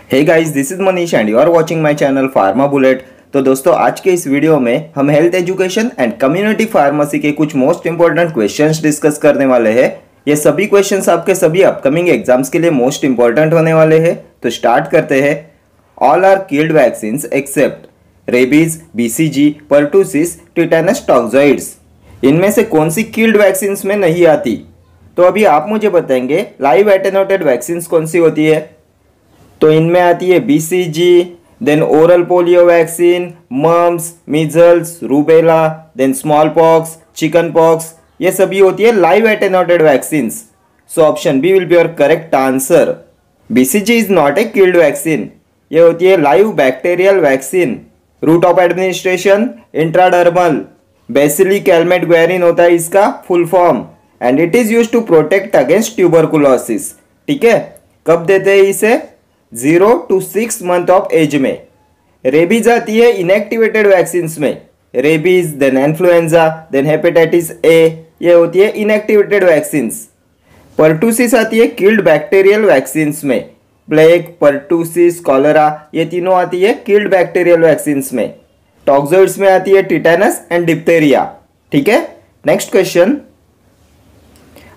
Hey guys, this is Manish and you are watching my channel Pharma Bullet. तो दोस्तों, आज के इस वीडियो में हम health education and community pharmacy के कुछ मोस्ट इंपॉर्टेंट क्वेश्चंस डिस्कस करने वाले हैं। ये सभी क्वेश्चंस आपके सभी अपकमिंग एग्जाम्स के लिए मोस्ट इंपॉर्टेंट होने वाले हैं। तो स्टार्ट करते हैं। All are killed vaccine except rabies, BCG, pertussis, tetanus, toxoids. इनमें से कौन सी किल्ड वैक्सीन में नहीं आती? तो अभी आप मुझे बताएंगे लाइव एटेन्यूएटेड वैक्सीन कौन सी होती है। तो इनमें आती है BCG, then oral polio vaccine, mumps, measles, rubella, then small pox, chicken pox. ये सभी होती है live attenuated vaccine. So option B will be your correct answer. BCG is not a killed vaccine. ये होती है live bacterial vaccine. Route of administration intradermal. Bacille Calmette Guerin होता है इसका full form and it is used to protect against tuberculosis. ठीक है, कब देते हैं इसे? 0 to 6 मंथ ऑफ एज में। रेबीज आती है इनएक्टिवेटेड वैक्सीन में। Rabies, then influenza, then hepatitis A, ये होती है इनएक्टिवेटेड वैक्सीन। पर्टूसिस आती है किल्ड बैक्टीरियल वैक्सीन में। प्लेग, पर्टूसिस, कॉलरा, ये तीनों आती है किल्ड बैक्टीरियल वैक्सीन में। टॉक्सॉइड्स में आती है टिटेनस एंड डिप्थेरिया। ठीक है, next question.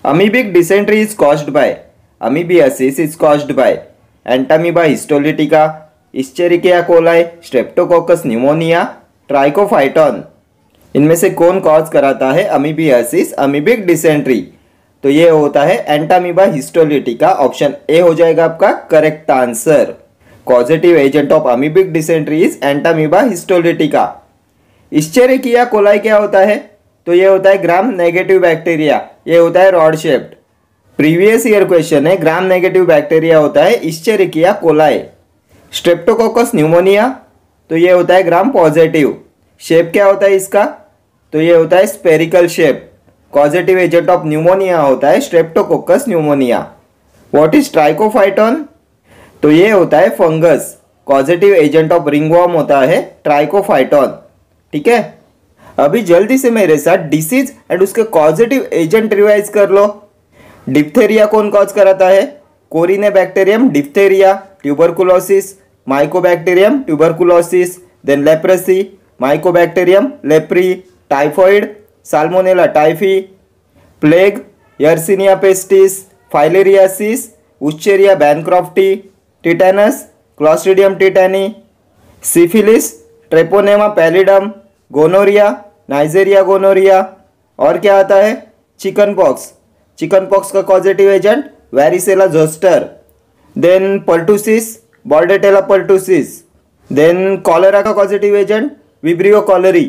Amoebic dysentery is caused by. Amoebiasis is caused by Entamoeba histolytica, Escherichia coli, Streptococcus pneumoniae, Trichophyton. इनमें से कौन कॉज कराता है अमीबियासिस, अमीबिक डिसेंट्री? तो ये होता है एंटामीबा हिस्टोलिटिका। ऑप्शन ए हो जाएगा आपका correct answer. Causative agent of amoebic dysentery is Entamoeba histolytica. Escherichia coli क्या होता है? तो ये होता है ग्राम नेगेटिव बैक्टीरिया। ये होता है rod shaped. Previous year question है, ग्राम नेगेटिव बैक्टीरिया होता है इस्चेरिकिया कोलाई। स्ट्रेप्टोकोकस न्यूमोनिया, तो ये होता है ग्राम पॉजिटिव। शेप क्या होता है इसका? तो ये होता है spherical shape. Causative agent of pneumonia होता है Streptococcus pneumonia. What is Trichophyton? तो ये होता है fungus. Causative agent of ringworm होता है ट्राइकोफाइटॉन। ठीक है, अभी जल्दी से मेरे साथ डिसीज एंड उसके कॉजेटिव एजेंट रिवाइज कर लो। डिप्थेरिया कौन कॉज कराता है? Corynebacterium diphtheriae, tuberculosis, Mycobacterium tuberculosis, then leprosy, Mycobacterium leprae, typhoid, salmonella typhi, plague, Yersinia pestis, filariasis, Wuchereria bancrofti, tetanus, Clostridium tetani, syphilis, Treponema pallidum, gonorrhoea, Neisseria gonorrhoeae. और क्या आता है? Chicken pox. Chicken pox का positive agent varicella zoster, then pertussis, Bordetella pertussis, then cholera का positive agent Vibrio cholerae.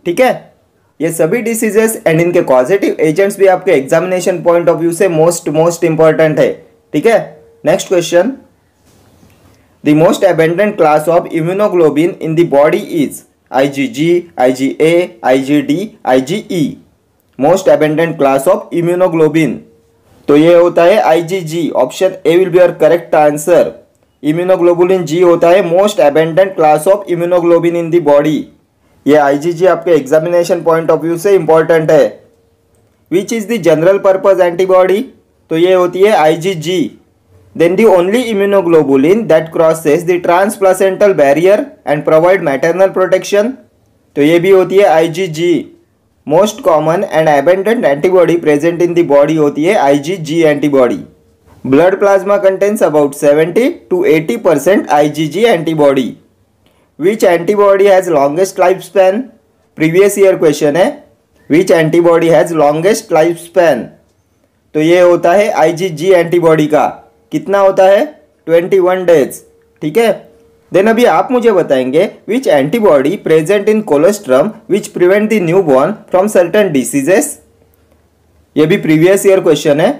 ठीक है, ये सभी डिसीजेस एंड इनके पॉजिटिव एजेंट्स भी आपके एग्जामिनेशन पॉइंट ऑफ व्यू से मोस्ट इंपॉर्टेंट है। ठीक है, next question. The most abundant class of immunoglobulin in the body is IgG, IgA, IgD, IgE। Most abundant class of immunoglobulin, तो ये होता है IgG। Option A will be your correct answer. Immunoglobulin G होता है most abundant class of immunoglobulin in the body. ये IgG आपके examination point of view से important है। Which is the general purpose antibody? तो ये होती है IgG। Then the only immunoglobulin that crosses the transplacental barrier and provide maternal protection, तो ये भी होती है IgG। Most common and abundant antibody present in the body होती है IgG antibody. Blood plasma contains about 70 to 80% IgG antibody. Which antibody has longest life span? Previous year question है, which antibody has longest life span? तो ये होता है IgG antibody का। कितना होता है? 21 डेज। ठीक है, देन अभी आप मुझे बताएंगे which antibody present in colostrum which prevent the newborn from certain diseases. ये भी प्रीवियस ईयर क्वेश्चन है।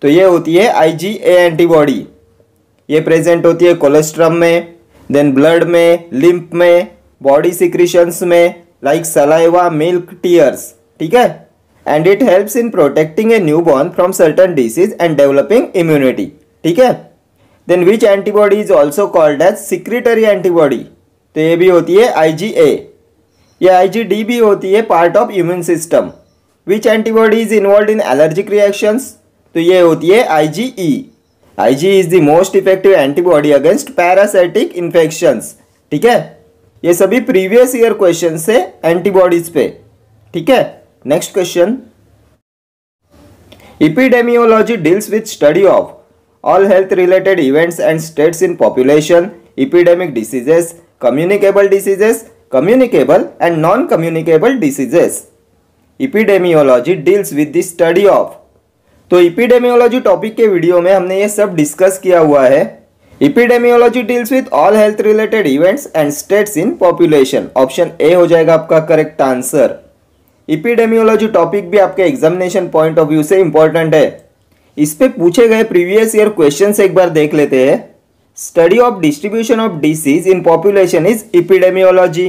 तो ये होती है IgA एंटीबॉडी। ये प्रेजेंट होती है कोलोस्ट्रम में, देन ब्लड में, लिम्फ में, बॉडी सिक्रीशंस में लाइक सलाइवा, मिल्क, टीयर्स। ठीक है, and it helps in protecting a newborn from certain disease and developing immunity. ठीक है, then which antibody is also called as secretory antibody? तो ये भी होती है IgA। ये IgD भी होती है part of immune system. Which antibody is involve in allergic reactions? तो ये होती है IgE। IG is the most effective antibody against parasitic infections. ठीक है, ये सभी प्रीवियस ईयर क्वेश्चन से एंटीबॉडीज पे। ठीक है, next question, epidemiology deals with study of all health related events and states in population, epidemic diseases, communicable diseases, communicable and non communicable diseases. Epidemiology deals with the study of, तो epidemiology topic के video में हमने ये सब discuss किया हुआ है। Epidemiology deals with all health related events and states in population, option A हो जाएगा आपका करेक्ट आंसर। एपिडेमियोलॉजी टॉपिक भी आपके एग्जामिनेशन पॉइंट ऑफ व्यू से इंपॉर्टेंट है। इस पे पूछे गए प्रीवियस ईयर क्वेश्चन एक बार देख लेते हैं। Study of distribution of disease in population is epidemiology.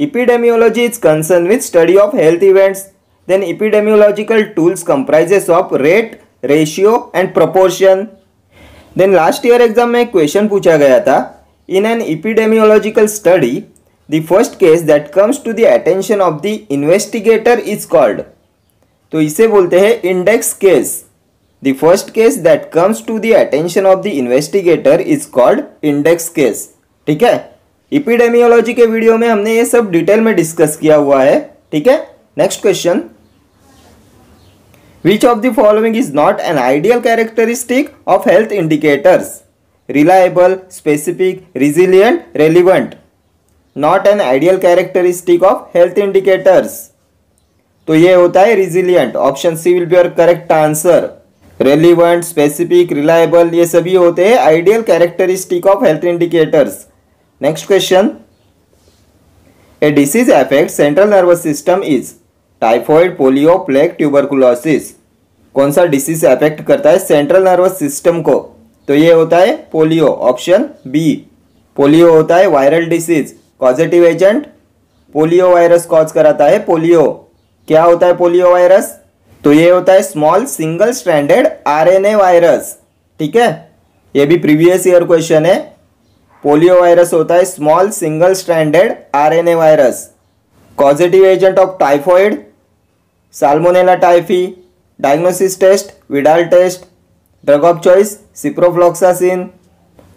Epidemiology is concern with study of health events. Then epidemiological tools comprises of rate, ratio and proportion. Then last year exam में एक question पूछा गया था, in an epidemiological study, the first case that comes to the attention of the investigator is called, तो इसे बोलते हैं index case. The first case that comes to the attention of the investigator is called index case. ठीक है, epidemiology के video में हमने ये सब डिटेल में डिस्कस किया हुआ है। ठीक है, next question, which of the following is not an ideal characteristic of health indicators? Reliable, specific, resilient, relevant. Not an ideal characteristic of health indicators. तो ये होता है resilient, option C will be your correct answer. Relevant, specific, reliable ये सभी होते हैं ideal characteristic of health indicators. Next question, a disease affect central nervous system is typhoid, polio, plague, tuberculosis. कौन सा डिसीज अफेक्ट करता है central nervous system को? तो ये होता है पोलियो, ऑप्शन बी। पोलियो होता है viral disease, causative agent polio virus cause कराता है पोलियो। क्या होता है पोलियो वायरस? तो ये होता है small single stranded RNA virus. ठीक है, ये भी प्रीवियस ईयर क्वेश्चन है। पोलियो वायरस होता है small single stranded RNA virus. Causative agent of typhoid salmonella typhi. Diagnosis test Widal test. Drug of choice ciprofloxacin.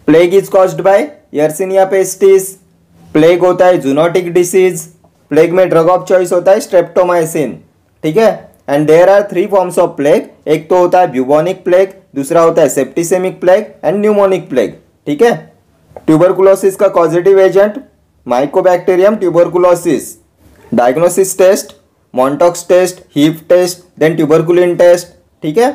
Plague is caused by Yersinia pestis. Plague होता है zoonotic disease. Plague में drug of choice होता है streptomycin. ठीक है, and there are 3 forms of plague. एक तो होता है ब्यूबोनिक प्लेग, दूसरा होता है septicaemic plague and pneumonic plague. ठीक है, ट्यूबरकुलोसिस का causative agent Mycobacterium tuberculosis. Diagnosis test Mantoux test, Heaf test, then tuberculin test. ठीक है,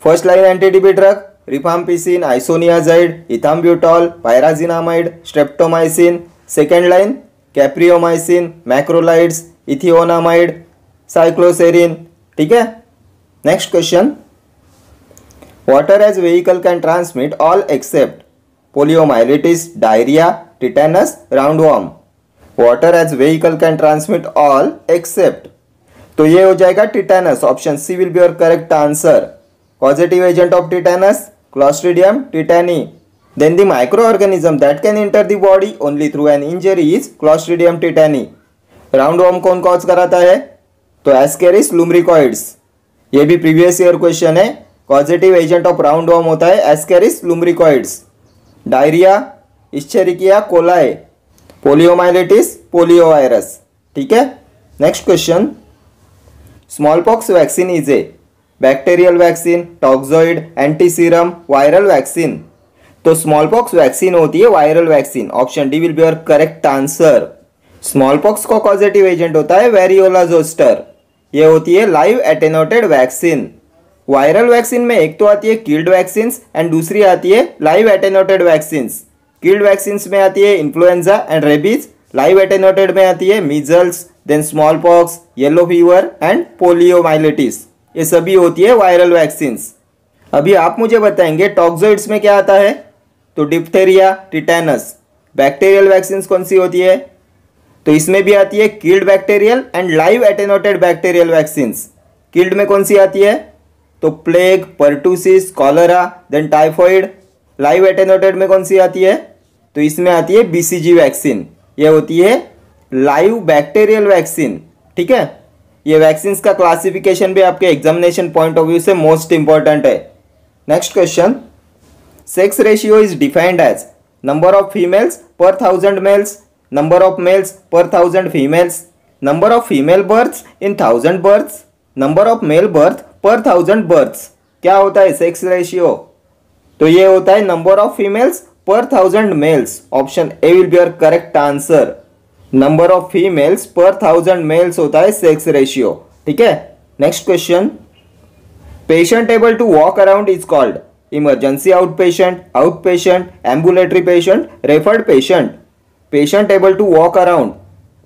first line anti TB drug rifampicin, isoniazid, ethambutol, pyrazinamide, streptomycin. Second line capreomycin, macrolides, ethionamide, cycloserine. ठीक है, next question, water as vehicle can transmit all except poliomyelitis, diarrhoea, tetanus, roundworm. Water as vehicle can transmit all except, तो ये हो जाएगा tetanus, option C will be your correct answer. Positive agent of tetanus Clostridium tetani. Then the micro organism that can enter the body only through an injury is Clostridium tetani. Roundworm कौन cause कराता है? तो Ascaris lumbricoides. ये भी previous year question है। Positive agent of roundworm होता है Ascaris lumbricoides. Diarrhoea Escherichia coli. Poliomyelitis polio virus. ठीक है, next question, smallpox vaccine is a bacterial vaccine, toxoid, antiserum, viral vaccine. तो स्मॉलपॉक्स वैक्सीन होती है viral vaccine, option D will be your correct answer. Smallpox का positive agent होता है variola zoster. ये होती है live attenuated vaccine. Viral vaccine में एक तो आती है किल्ड वैक्सीन एंड दूसरी आती है live attenuated vaccine. Killed vaccine में आती है influenza and rabies. Live attenuated में आती है measles, then small pox, yellow fever and poliomyelitis. ये सभी होती है वायरल वैक्सीन। अभी आप मुझे बताएंगे टॉक्सोइड्स में क्या आता है? तो डिप्थेरिया, टिटेनस। बैक्टीरियल वैक्सीन कौन सी होती है? तो इसमें भी आती है killed bacterial and live attenuated bacterial vaccine. Killed में कौन सी आती है? तो plague, pertussis, cholera, then typhoid. Live attenuated में कौन सी आती है? तो इसमें आती है बीसीजी वैक्सीन। ये होती है लाइव बैक्टीरियल वैक्सीन। ठीक है, ये वैक्सीन का क्लासिफिकेशन भी आपके एग्जामिनेशन पॉइंट ऑफ व्यू से मोस्ट इंपॉर्टेंट है। Next question, sex ratio is defined as number of females per 1000 males, number of males per 1000 females, number of female births in 1000 births, number of male birth per 1000 births. क्या होता है sex ratio? तो ये होता है number of females per 1000 males. Option A will be your correct answer. Number of females per 1000 males होता है sex ratio. ठीक है. Next question. Patient able to walk around is called emergency outpatient, outpatient, ambulatory patient, referred patient. Patient able to walk around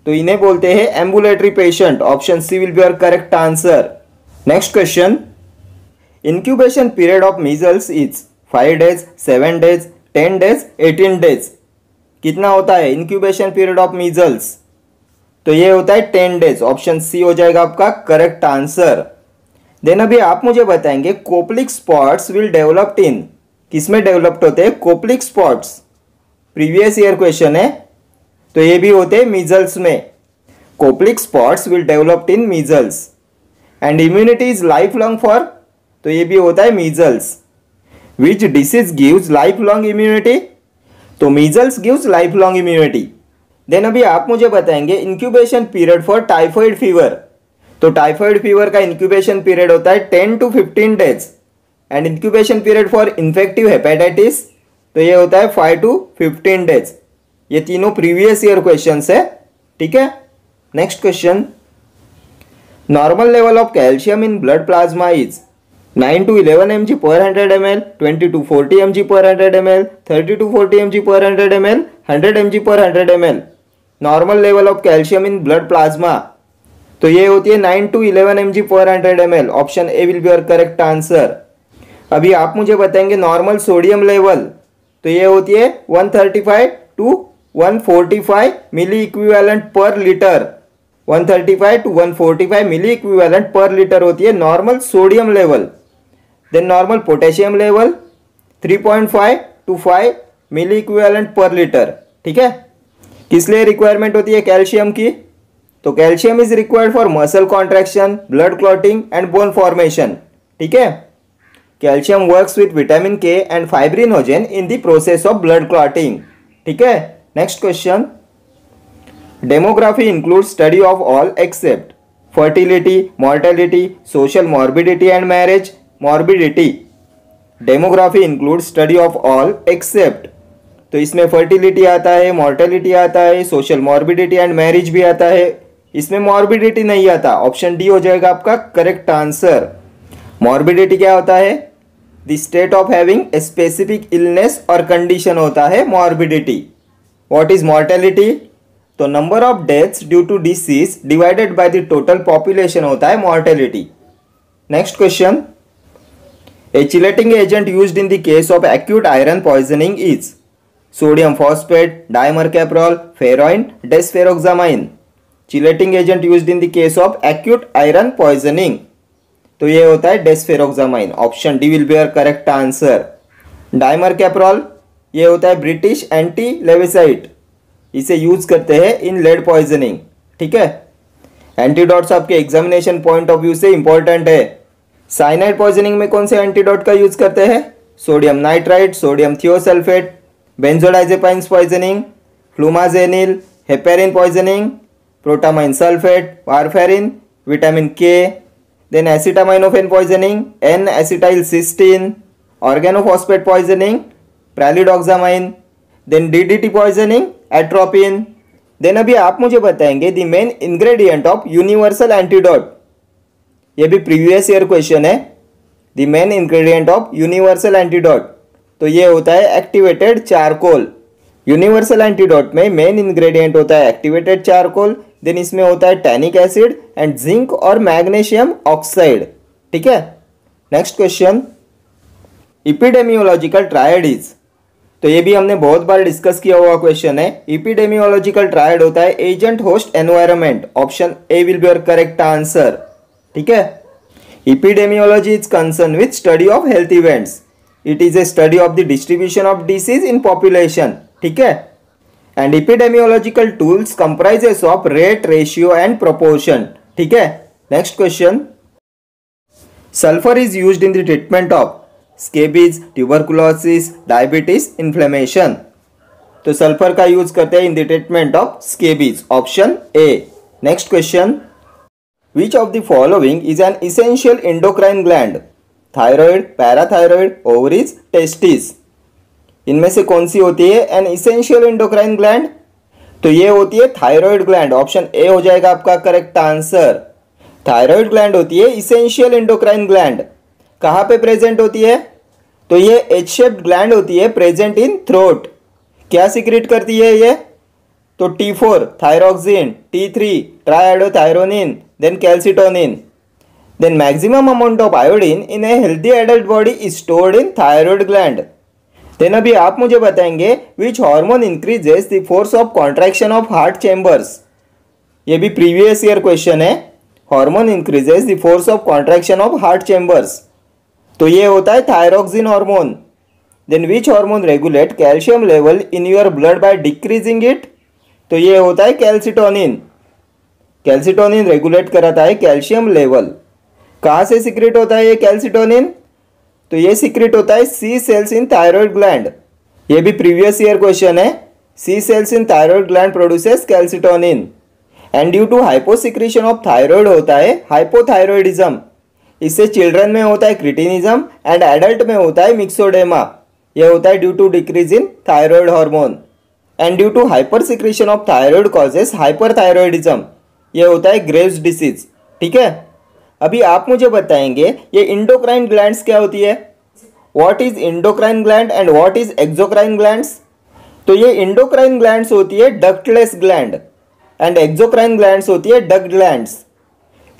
तो इन्हें बोलते हैं ambulatory patient. Option C will be your correct answer. Next question. Incubation period of measles is 5 days, 7 days, 10 days, 18 days. कितना होता है incubation period of measles? तो ये होता है 10 days. ऑप्शन सी हो जाएगा आपका करेक्ट आंसर. देन अभी आप मुझे बताएंगे Koplik spots will developed in, किसमें डेवलप्ड होते हैं Koplik spots? Previous year question है, तो ये भी होते हैं मीजल्स में. Koplik spots will developed in measles. And immunity is life long for, तो ये भी होता है measles. Which disease gives life long immunity? तो measles gives life long immunity. Then अभी आप मुझे बताएंगे incubation period for typhoid fever. तो टाइफाइड फीवर का इंक्यूबेशन पीरियड होता है 10 to 15 days. And incubation period for infective hepatitis तो ये होता है 5 to 15 days. ये तीनों प्रीवियस ईयर क्वेश्चंस है. ठीक है. Next question. Normal level of calcium in blood plasma is 9 to 11 mg per 100 ml, 20 to 40 mg per 100 ml, 30 to 40 mg per 100 ml, 100 mg per 100 ml. Normal level of calcium in blood plasma तो ये होती है 9 to 11 mg per 100 ml. Option A will be your correct answer. अभी आप मुझे बताएंगे normal sodium level तो ये होती है 135 to 145 milli equivalent per litre. 135 to 145 milli equivalent per litre होती है normal sodium level. Then normal potassium level 3.5 to 5 milli equivalent per litre. ठीक है. किस लिए रिक्वायरमेंट होती है कैल्शियम की? तो calcium is required for muscle contraction, blood clotting and bone formation. ठीक है. कैल्शियम वर्क्स विथ विटामिन के and fibrinogen in the process of blood clotting. ठीक है. Next question. Demography include study of all except fertility, mortality, social morbidity and marriage morbidity. Demography include study of all except तो इसमें fertility आता है, mortality आता है, social morbidity and marriage भी आता है. इसमें मॉर्बिडिटी नहीं आता. ऑप्शन डी हो जाएगा आपका करेक्ट आंसर. मॉर्बिडिटी क्या होता है? The state of having a specific illness और कंडीशन होता है मॉर्बिडिटी. What is mortality? तो number of deaths due to disease divided by the total population होता है mortality. Next question. A chelating agent used in the case of acute iron poisoning is sodium phosphate, dimercaprol, ferroin, desferrioxamine. Chelating agent used in the case of acute iron poisoning तो ये होता है desferrioxamine. Option D will be your correct answer. Dimercaprol ये होता है British anti lewisite. इसे use करते हैं इन लेड पॉइजनिंग. ठीक है. एंटीडोट्स आपके एग्जामिनेशन पॉइंट ऑफ व्यू से इंपॉर्टेंट है. साइनाइड पॉइजनिंग में कौन से एंटीडोट का यूज करते हैं? Sodium nitrite, sodium thiosulphate, benzodiazepines poisoning, flumazenil, heparin poisoning, protamine sulphate, warfarin, vitamin K, then acetaminophen poisoning, N acetyl cysteine, organophosphate poisoning, pralidoxime, then DDT poisoning, atropine. Then अभी आप मुझे बताएंगे the main ingredient of universal antidote. ये भी previous year question है. The main ingredient of universal antidote तो ये होता है एक्टिवेटेड चारकोल. यूनिवर्सल एंटीडोट में मेन इंग्रेडिएंट होता है एक्टिवेटेड चारकोल. देन इसमें होता है टैनिक एसिड एंड जिंक और मैग्नीशियम ऑक्साइड. ठीक है. Next question. Epidemiological triad is तो ये भी हमने बहुत बार डिस्कस किया हुआ क्वेश्चन है. इपिडेमियोलॉजिकल ट्रायड होता है agent, host, environment. Option A will be your correct answer. ठीक है. Epidemiology is concern with study of health events. It is a study of the distribution of disease in population. ठीक है. And epidemiological tools comprises of rate, ratio and proportion. ठीक है. Next question. Sulphur is used in the treatment of scabies, tuberculosis, diabetes, inflammation. तो sulphur का use करते हैं in the treatment of scabies, option A. Next question, which of the following is an essential endocrine gland? Thyroid, parathyroid, ovaries, testis. इनमें से कौन सी होती है एन इसेंशियल एंडोक्राइन ग्लैंड? तो ये होती है थायराइड ग्लैंड, ऑप्शन ए हो जाएगा आपका करेक्ट आंसर। थायराइड ग्लैंड होती है इसेंशियल एंडोक्राइन ग्लैंड। कहाँ पे प्रेजेंट होती है? तो ये एच शेप्ड ग्लैंड होती है, प्रेजेंट इन थ्रोट। क्या सीक्रेट करती है ये? तो T4 thyroxine, T3 triiodothyronine, then calcitonin. Then maximum amount of iodine in a healthy adult body is stored in thyroid gland. Then अभी आप मुझे बताएंगे which hormone increases the force of contraction of heart chambers. ये भी previous year question है। Hormone increases the force of contraction of heart chambers, तो ये होता है thyroxine hormone. Then which hormone regulate calcium level in your blood by decreasing it? तो ये होता है कैल्सिटोनिन। कैल्सिटोनिन रेगुलेट कराता है कैल्शियम लेवल। कहाँ से सीक्रेट होता है ये कैल्सिटोनिन? तो ये सीक्रेट होता है C cells in thyroid gland. ये भी प्रीवियस ईयर क्वेश्चन है। C cells in thyroid gland produces calcitonin and due to hyposecretion of thyroid होता है हाइपोथायरॉयडिज्म। इससे चिल्ड्रन में होता है क्रिटिनिज्म एंड एडल्ट में होता है मिक्सोडेमा। यह होता है due to decrease in thyroid hormone and due to hyper secretion of thyroid causes hyperthyroidism. यह होता है ग्रेव्स डिसीज। ठीक है, अभी आप मुझे बताएंगे ये इंडोक्राइन ग्लैंड्स क्या होती है? What is endocrine gland and what is exocrine glands? तो ये इंडोक्राइन ग्लैंड्स होती है ductless gland and exocrine glands होती है duct glands.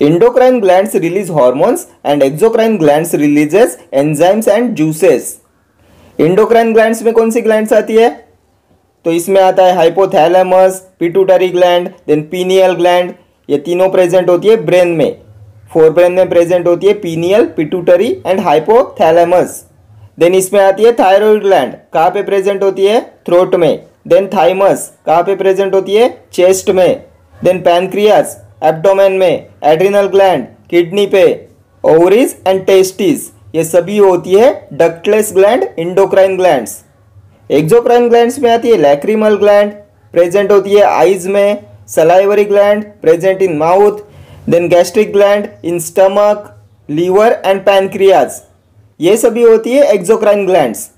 Endocrine glands release hormones and exocrine glands releases enzymes and juices. Endocrine glands में कौन सी glands आती है? तो इसमें आता है hypothalamus, pituitary gland, then pineal gland. ये तीनों प्रेजेंट होती है ब्रेन में। फोरब्रेन में प्रेजेंट होती है pineal, pituitary and hypothalamus. Then इसमें आती है थायराइड ग्लैंड। कहाँ पे प्रेजेंट होती है? थ्रोट में। देन थाइमस कहाँ पे प्रेजेंट होती है? चेस्ट में। देन पैनक्रियास एब्डोमेन में। एड्रिनल ग्लैंड किडनी पे। ओवरीज एंड टेस्टिस ये सभी होती है ductless gland, endocrine glands. Exocrine glands में आती है लैक्रिमल ग्लैंड, प्रेजेंट होती है आईज में। Salivary gland present in mouth. Then gastric gland in stomach, liver and pancreas. ये सभी होती है एक्सोक्राइन ग्लैंड्स।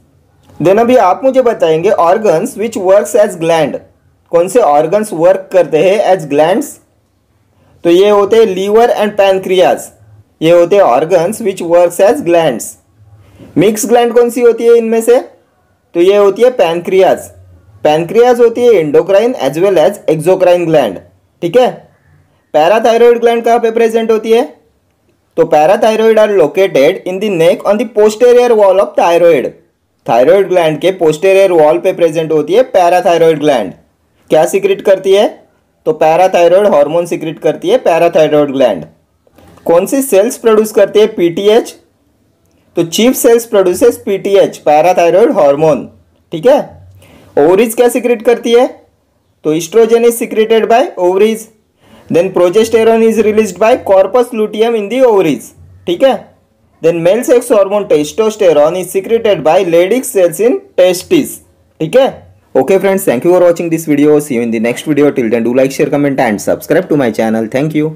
देन अभी आप मुझे बताएंगे organs which works as gland. कौन से ऑर्गन्स वर्क करते हैं एज ग्लैंड्स? तो ये होते हैं लीवर एंड पैनक्रियाज। ये होते हैं organs which works as glands. Mix gland कौन सी होती है इनमें से? तो ये होती है पैनक्रियाज। पैनक्रियाज होती है endocrine as well as exocrine gland. ठीक है, पैराथायरॉयड ग्लैंड कहाँ पे प्रेजेंट होती है? तो parathyroid are located in the neck on the posterior wall of thyroid. Thyroid gland के पोस्टेरियर वॉल पे प्रेजेंट होती है पैराथायरॉयड ग्लैंड। क्या सीक्रेट करती है? तो पैराथायरॉयड हार्मोन सीक्रेट करती है पैराथायरॉयड ग्लैंड। कौन सी सेल्स प्रोड्यूस करती है पीटीएच? तो chief cells produces PTH, parathyroid hormone. ठीक है, ओवरीज क्या सीक्रेट करती है? तो oestrogen is secreted by ovaries. Then progesterone is released by corpus luteum in the ovaries. ठीक है, then male sex hormone testosterone is secreted by Leydig cells in testis. ठीक है, okay friends, thank you for watching this video. See you in the next video. Till then, do like, share, comment and subscribe to my channel. Thank you.